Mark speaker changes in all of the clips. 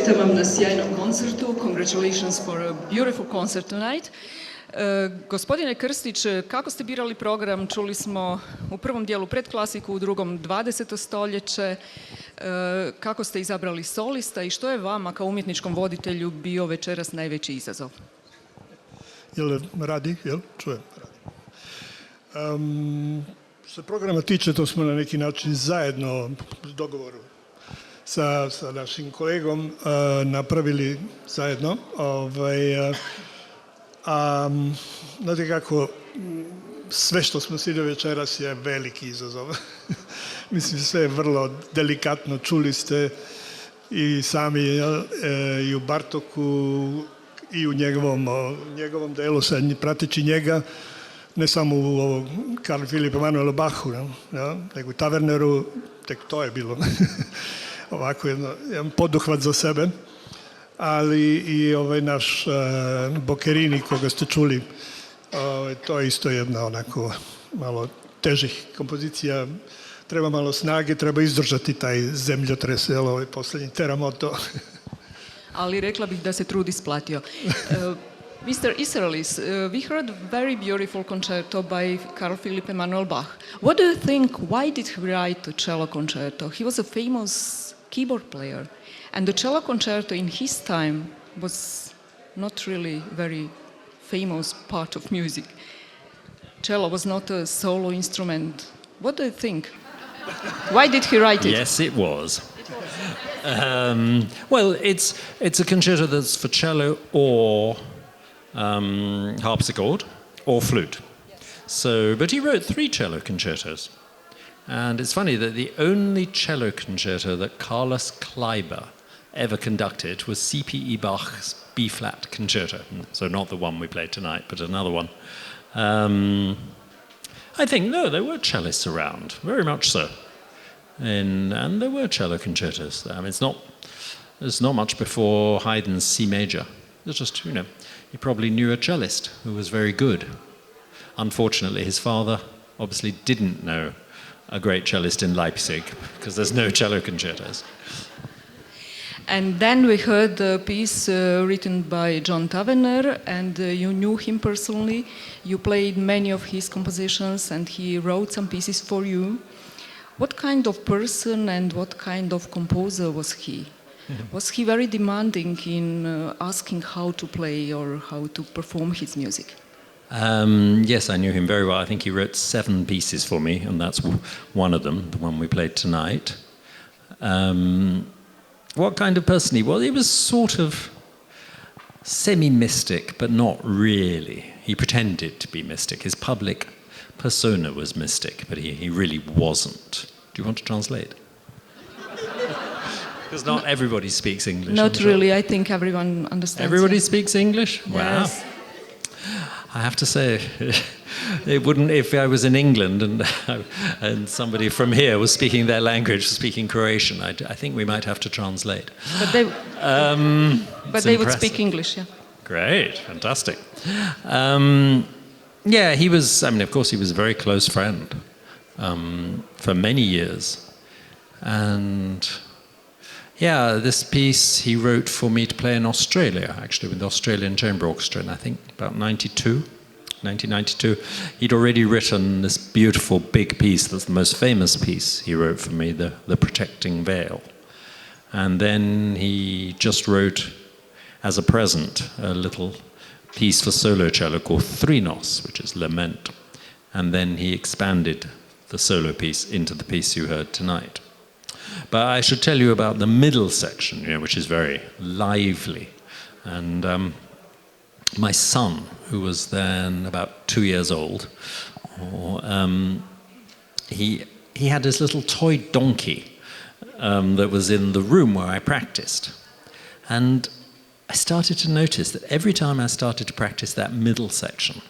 Speaker 1: čestitam vam na sjajnom koncertu. Congratulations for a beautiful concert tonight. Gospodine Krstić, kako ste birali program? Čuli smo u prvom dijelu predklasiku, u drugom 20. stoljeće. Kako ste izabrali solista i što je vama kao umjetničkom voditelju bio večeras najveći izazov?
Speaker 2: Jel radi? Jel? Čujem. Što programa tiče, to smo na neki način zajedno u dogovoru sa našim kolegom napravili zajedno. Znate kako, sve što smo svidjeli večeras je veliki izazov. Mislim, sve je vrlo delikatno. Čuli ste i sami i u Bartoku i u njegovom delu, prateći njega, ne samo u Karl Philipp Emanuelu Bachu, nego u Taverneru, tek to je bilo ovako jedan poduhvat za sebe. Ali i naš Boccherini, koga ste čuli, to je isto jedna onako malo težih kompozicija. Treba malo snage, treba izdržati taj zemljotres, ovaj posljednji teramoto.
Speaker 1: Ali rekla bih da se trud isplatio. Mr. Isserlis, we heard very beautiful concerto by Carl Philipp Emanuel Bach. What do you think? Why did he write a cello concerto? He was a famous keyboard player. And the cello concerto in his time was not really very famous part of music. Cello was not a solo instrument. What do you think? Why did he write it?
Speaker 3: Yes, it was. Well, it's a concerto that's for cello or harpsichord or flute. So, but he wrote 3 cello concertos. And it's funny that the only cello concerto that Carlos Kleiber ever conducted was C.P.E. Bach's B-flat concerto. So not the one we played tonight, but another one. I think, no, there were cellists around, very much so. And there were cello concertos. I mean, it's not much before Haydn's C major. It's just, he probably knew a cellist who was very good. Unfortunately, his father obviously didn't know a great cellist in Leipzig, because there's no cello concertos.
Speaker 1: And then we heard a piece written by John Tavener, and you knew him personally. You played many of his compositions, and he wrote some pieces for you. What kind of person and what kind of composer was he? Was he very demanding in asking how to play or how to perform his music?
Speaker 3: Yes, I knew him very well. I think he wrote 7 pieces for me, and that's one of them, the one we played tonight. What kind of person he was? He was sort of semi-mystic, but not really. He pretended to be mystic. His public persona was mystic, but he really wasn't. Do you want to translate? Because not everybody speaks English.
Speaker 1: Not really. I think everyone understands.
Speaker 3: Everybody speaks English? Wow.
Speaker 1: Yes.
Speaker 3: I have to say, it wouldn't, if I was in England and somebody from here was speaking their language, speaking Croatian, I think we might have to translate.
Speaker 1: But they would speak English, yeah.
Speaker 3: Great, fantastic. Yeah, he was, of course, he was a very close friend for many years. And yeah, this piece he wrote for me to play in Australia, actually, with the Australian Chamber Orchestra, in I think about 1992. He'd already written this beautiful big piece, that's the most famous piece he wrote for me, The Protecting Veil. And then he just wrote, as a present, a little piece for solo cello called Thrinos, which is Lament. And then he expanded the solo piece into the piece you heard tonight. But I should tell you about the middle section, which is very lively. And my son, who was then about 2 years old, he had this little toy donkey that was in the room where I practiced. And I started to notice that every time I started to practice that middle section,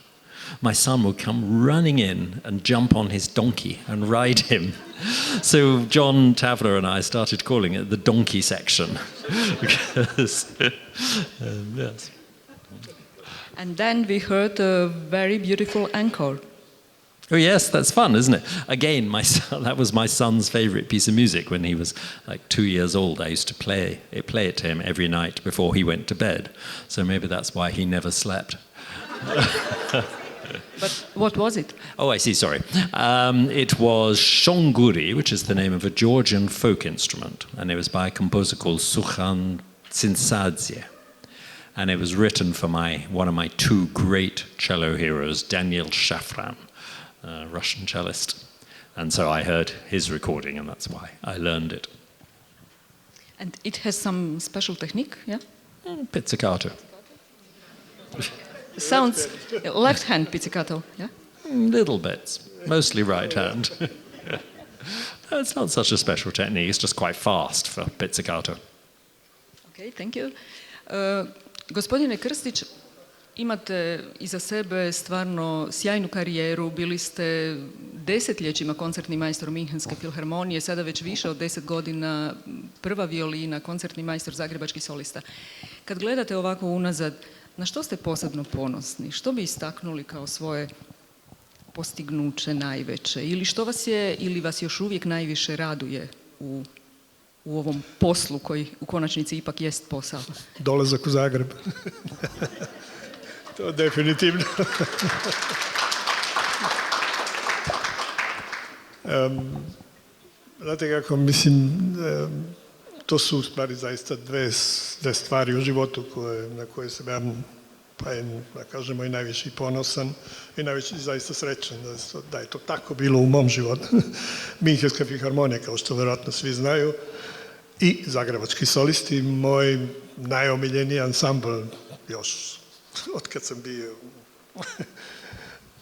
Speaker 3: my son would come running in and jump on his donkey and ride him. So John Tavler and I started calling it the donkey section. Because, yes.
Speaker 1: And then we heard a very beautiful encore.
Speaker 3: Oh yes, that's fun, isn't it? Again, that was my son's favorite piece of music when he was like 2 years old. I used to play it to him every night before he went to bed. So maybe that's why he never slept.
Speaker 1: But what was it?
Speaker 3: Oh, I see, sorry. It was shonguri, which is the name of a Georgian folk instrument, and it was by a composer called Sreten Krstić. And it was written for one of my two great cello heroes, Daniel Shafran, a Russian cellist. And so I heard his recording, and that's why I learned it.
Speaker 1: And it has some special technique, yeah?
Speaker 3: Pizzicato.
Speaker 1: Sounds left-hand pizzicato, yeah?
Speaker 3: Little bits, mostly right hand. It's not such a special technique, it's just quite fast for pizzicato.
Speaker 1: Okay, thank you. Gospodine Krstić, imate iza sebe stvarno sjajnu karijeru, bili ste desetljećima koncertni majstor Minhenske filharmonije, sada već više od 10 godina prva violina, koncertni majstor Zagrebačkih solista. Kad gledate ovako unazad, na što ste posebno ponosni? Što bi istaknuli kao svoje postignuće najveće? Ili što vas je, ili vas još uvijek najviše raduje u ovom poslu koji u konačnici ipak jest posao?
Speaker 2: Dolazak u Zagreb. To definitivno. Znate kako, mislim, to su u stvari zaista dve stvari u životu na koje sam ja, pa je, da kažemo, i najviše ponosan i najviše zaista srećan da je to tako bilo u mom životu. Minhenska filharmonija, kao što vjerojatno svi znaju, i Zagrebački solisti, moj najomiljeniji ansambl još od kad sam bio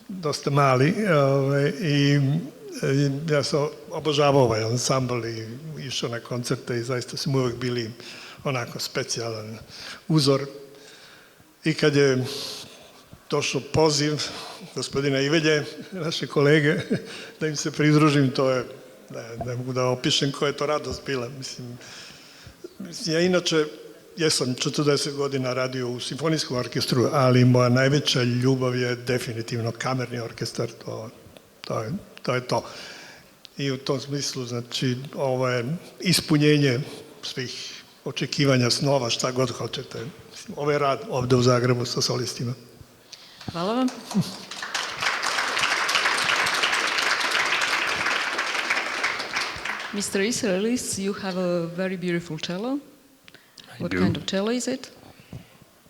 Speaker 2: dosta mali, i ja sam obožavao ovaj ansambl i išao na koncerte i zaista su uvijek bili onako specijalan uzor. I kad je došao poziv gospodina Ivelje, naše kolege, da im se pridružim, to je, ne mogu da opišem koja je to radost bila. Mislim, ja inače jesam 40 godina radio u simfonijskom orkestru, ali moja najveća ljubav je definitivno kamerni orkestar, to je to. I u tom smislu, znači, ovo je ispunjenje svih očekivanja, snova, šta god hoćete. Ovo je rad ovdje u Zagrebu sa solistima.
Speaker 1: Hvala vam. Mr. Isserlis, you have a very beautiful cello. What kind of cello is it?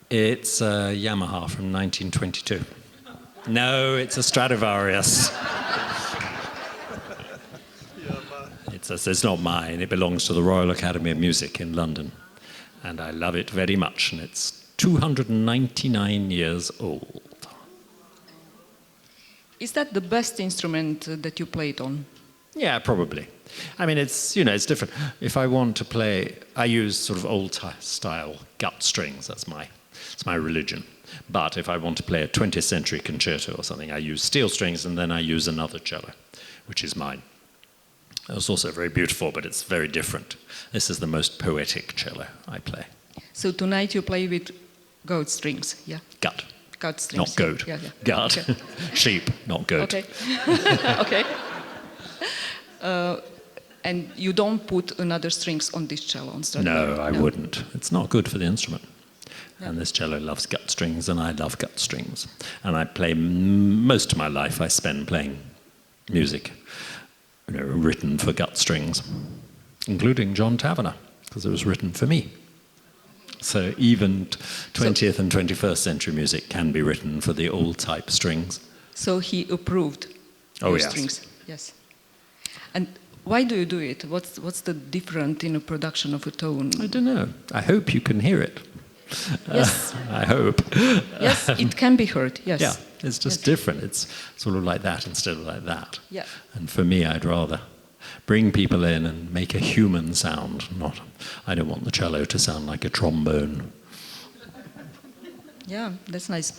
Speaker 3: It's a Yamaha from 1922. No, it's a Stradivarius. It's not mine. It belongs to the Royal Academy of Music in London. And I love it very much. And it's 299 years old.
Speaker 1: Is that the best instrument that you played on?
Speaker 3: Yeah, probably. I mean, it's different. If I want to play, I use sort of old-style gut strings. It's my religion. But if I want to play a 20th century concerto or something, I use steel strings and then I use another cello, which is mine. It's also very beautiful, but it's very different. This is the most poetic cello I play.
Speaker 1: So tonight you play with goat strings, yeah?
Speaker 3: Gut.
Speaker 1: Gut strings.
Speaker 3: Not goat.
Speaker 1: Yeah.
Speaker 3: Gut.
Speaker 1: Okay.
Speaker 3: Sheep, not goat.
Speaker 1: Okay. Okay. And you don't put another strings on this cello?
Speaker 3: No, I wouldn't. It's not good for the instrument. Yeah. And this cello loves gut strings, and I love gut strings. And I play, most of my life I spend playing music, written for gut strings, including John Tavener, because it was written for me. So even 20th and 21st century music can be written for the old type strings.
Speaker 1: So he approved your strings? Yes. And why do you do it? What's the difference in a production of a tone?
Speaker 3: I don't know. I hope you can hear it.
Speaker 1: Yes.
Speaker 3: I hope.
Speaker 1: Yes, it can be heard, yes.
Speaker 3: Yeah, it's just different. It's sort of like that instead of like that.
Speaker 1: Yeah.
Speaker 3: And for me, I'd rather bring people in and make a human sound. I don't want the cello to sound like a trombone.
Speaker 1: Yeah, that's nice.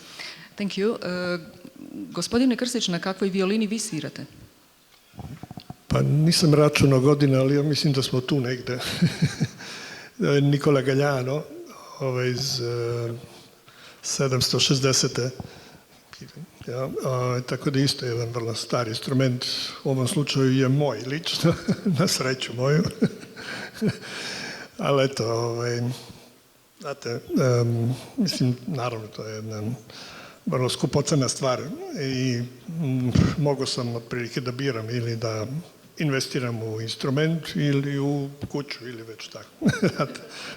Speaker 1: Thank you. Gospodine Krstić, na kakvoj violini vi svirate?
Speaker 2: Pa nisam računao godine, ali ja mislim da smo tu negde. Nikola Galjano, iz 760. Ja, tako da isto je jedan vrlo stari instrument. U ovom slučaju je moj lično, na sreću moju. Ali eto, znate, mislim, naravno to je jedna vrlo skupocena stvar i mogao sam otprilike da biram ili da investiram u instrument ili u kuću ili već tako.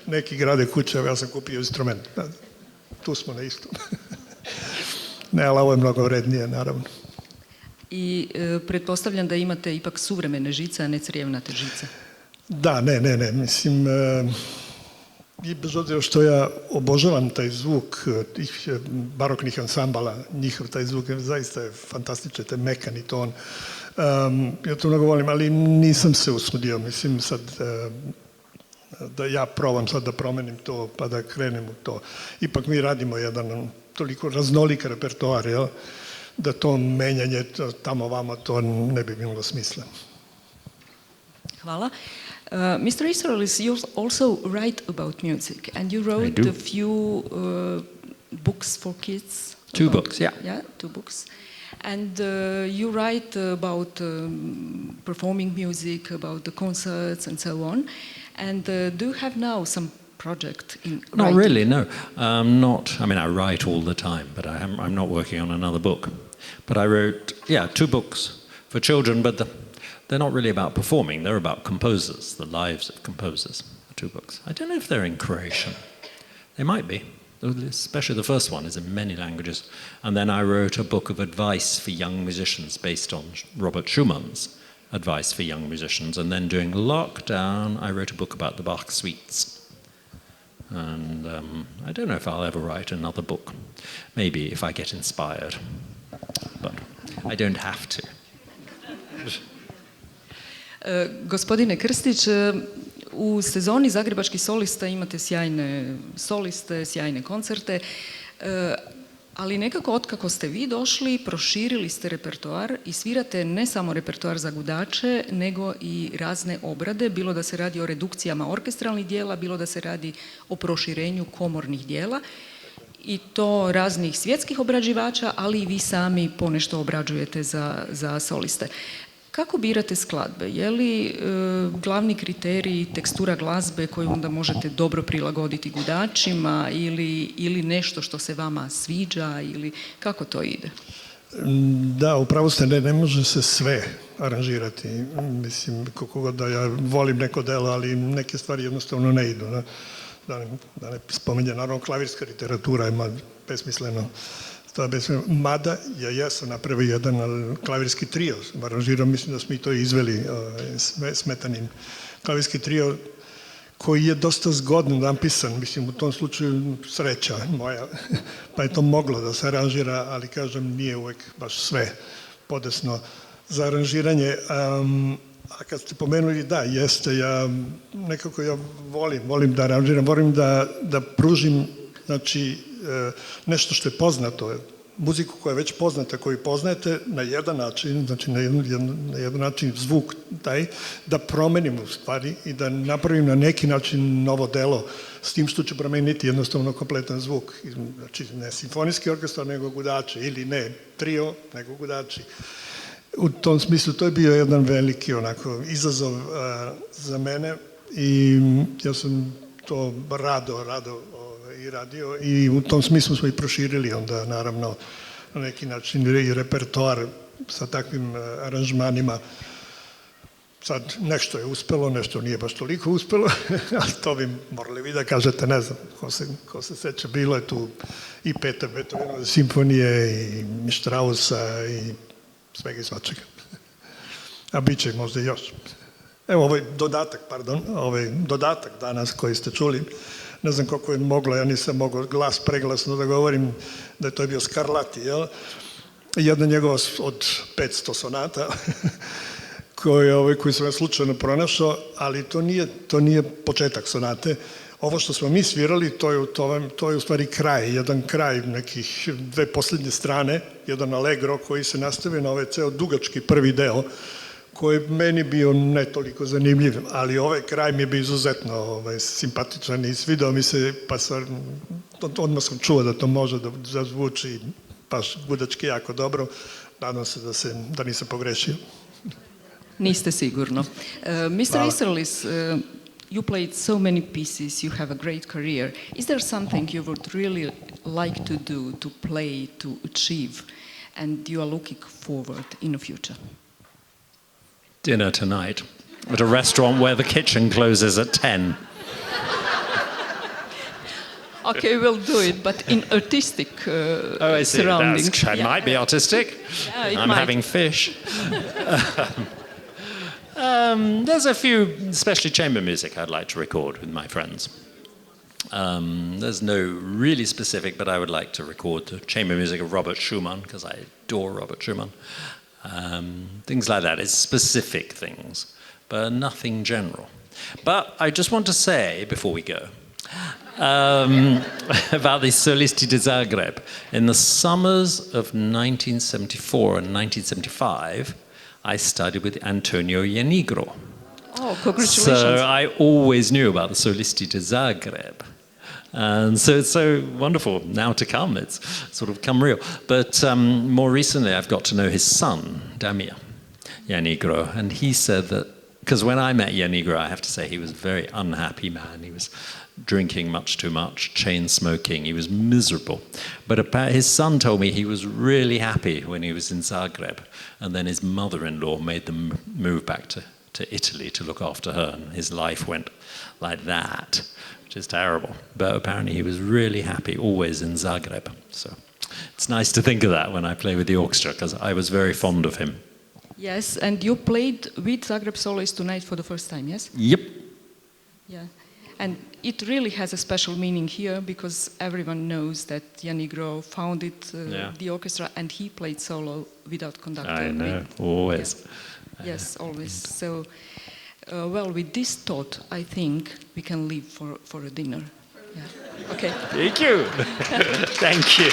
Speaker 2: Neki grade kuće, ja sam kupio instrument. Tu smo na istom. Ne, ali ovo je mnogo vrednije, naravno.
Speaker 1: I pretpostavljam da imate ipak suvremene žice, a ne crijevnate žice.
Speaker 2: Da, ne, mislim, i bez obzira što ja obožavam taj zvuk tih baroknih ansambala, njihov taj zvuk zaista je fantastičan, taj mekani ton. Ja to mnogo volim, ali nisam se usudio, mislim sad da ja probam sad da promenim to pa da krenem u to. Ipak mi radimo jedan toliko raznolik repertoar, jel? Da to menjanje tamo vamo, to ne bi bilo smisla.
Speaker 1: Hvala. Mr. Isserlis, you also write about music, and you wrote a few books for kids.
Speaker 3: Two books, yeah.
Speaker 1: Yeah, 2 books. And you write about performing music, about the concerts and so on. And do you have now some project in writing?
Speaker 3: Not really, no. I mean, I write all the time, but I'm not working on another book. But I wrote, 2 books for children, but they're not really about performing. They're about composers, the lives of composers, the 2 books. I don't know if they're in Croatian. They might be. Especially the first one is in many languages. And then I wrote a book of advice for young musicians based on Robert Schumann's advice for young musicians. And then during lockdown, I wrote a book about the Bach suites. And I don't know if I'll ever write another book. Maybe if I get inspired. But I don't have to.
Speaker 1: Gospodine Krstić, u sezoni Zagrebačkih solista imate sjajne soliste, sjajne koncerte, ali nekako otkako ste vi došli, proširili ste repertoar i svirate ne samo repertoar za gudače, nego i razne obrade, bilo da se radi o redukcijama orkestralnih dijela, bilo da se radi o proširenju komornih dijela, i to raznih svjetskih obrađivača, ali i vi sami ponešto obrađujete za soliste. Kako birate skladbe? Je li glavni kriterij tekstura glazbe koju onda možete dobro prilagoditi gudačima ili nešto što se vama sviđa ili kako to ide?
Speaker 2: Da, upravo ste, ne može se sve aranžirati. Mislim, kako god da ja volim neko delo, ali neke stvari jednostavno ne idu. Da ne spominje, naravno, klavirska literatura je besmisleno. Mada ja jesam napravio jedan klavirski trio, aranžirao, mislim da smo i to izveli Smetanin. Klavirski trio koji je dosta zgodno napisan, mislim u tom slučaju sreća moja, pa je to moglo da se aranžira, ali kažem nije uvek baš sve podesno za aranžiranje. A kad ste pomenuli, da, jeste, ja volim da aranžiram, volim da pružim, znači, nešto što je poznato, muziku koja je već poznata, koju poznajete na jedan način, znači na jedan način zvuk taj, da promenim u stvari i da napravim na neki način novo delo, s tim što ću promeniti jednostavno kompletan zvuk. Znači ne simfonijski orkestar, nego gudači, ili ne trio, nego gudači. U tom smislu to je bio jedan veliki onako izazov za mene i ja sam to rado i radio i u tom smislu smo i proširili onda naravno na neki način i repertoar sa takvim aranžmanima. Sad nešto je uspelo, nešto nije baš toliko uspelo, ali to bi morali vi da kažete, ne znam, ko se seća, bilo je tu i Peta Beethovenove simfonije i Straussa i svega i svačega. A bit će možda još. Evo ovaj dodatak danas koji ste čuli, ne znam koliko je moglo, ja nisam mogao preglasno da govorim da je to bio Scarlatti, jel? Jedna njegova od 500 sonata koji sam ja slučajno pronašao, ali to nije početak sonate. Ovo što smo mi svirali, to je u stvari kraj, jedan kraj nekih 2 posljednje strane, jedan allegro koji se nastavio na ovaj ceo dugački prvi deo, koji je meni bio ne toliko zanimljiv, ali ovaj kraj mi je bio izuzetno simpatičan i svidao mi se, pa odmah sam čuo da to može da zazvuči baš gudački jako dobro. Nadam se da nisam pogrešio.
Speaker 1: Niste sigurno. Mr. Isserlis, you played so many pieces, you have a great career. Is there something you would really like to do, to play, to achieve, and you are looking forward in the future?
Speaker 3: Dinner tonight at a restaurant where the kitchen closes at 10.
Speaker 1: Okay, we'll do it, but in artistic
Speaker 3: I see.
Speaker 1: surroundings.
Speaker 3: That might be artistic.
Speaker 1: Yeah, it
Speaker 3: I'm
Speaker 1: might.
Speaker 3: having fish. There's a few, especially chamber music, I'd like to record with my friends. There's no really specific, but I would like to record the chamber music of Robert Schumann, because I adore Robert Schumann. Things like that. It's specific things, but nothing general. But I just want to say, before we go, about the Solisti di Zagreb. In the summers of 1974 and 1975, I studied with Antonio Ianigro.
Speaker 1: Oh, congratulations.
Speaker 3: So I always knew about the Solisti di Zagreb. And so it's so wonderful now to come. It's sort of come real. But more recently, I've got to know his son, Damir Ianigro. And he said that, because when I met Ianigro, I have to say he was a very unhappy man. He was drinking much too much, chain smoking. He was miserable. But his son told me he was really happy when he was in Zagreb. And then his mother-in-law made them move back to Italy to look after her. And his life went like that, which is terrible. But apparently he was really happy, always in Zagreb. So it's nice to think of that when I play with the orchestra, because I was very fond of him.
Speaker 1: Yes, and you played with Zagreb Soloist tonight for the first time, yes?
Speaker 3: Yep.
Speaker 1: Yeah, and it really has a special meaning here, because everyone knows that Ianigro founded the orchestra, and he played solo without conductor.
Speaker 3: I know, always.
Speaker 1: Yes, always. So, well, with this thought, I think we can leave for a dinner. Yeah. Okay.
Speaker 3: Thank you. Thank you.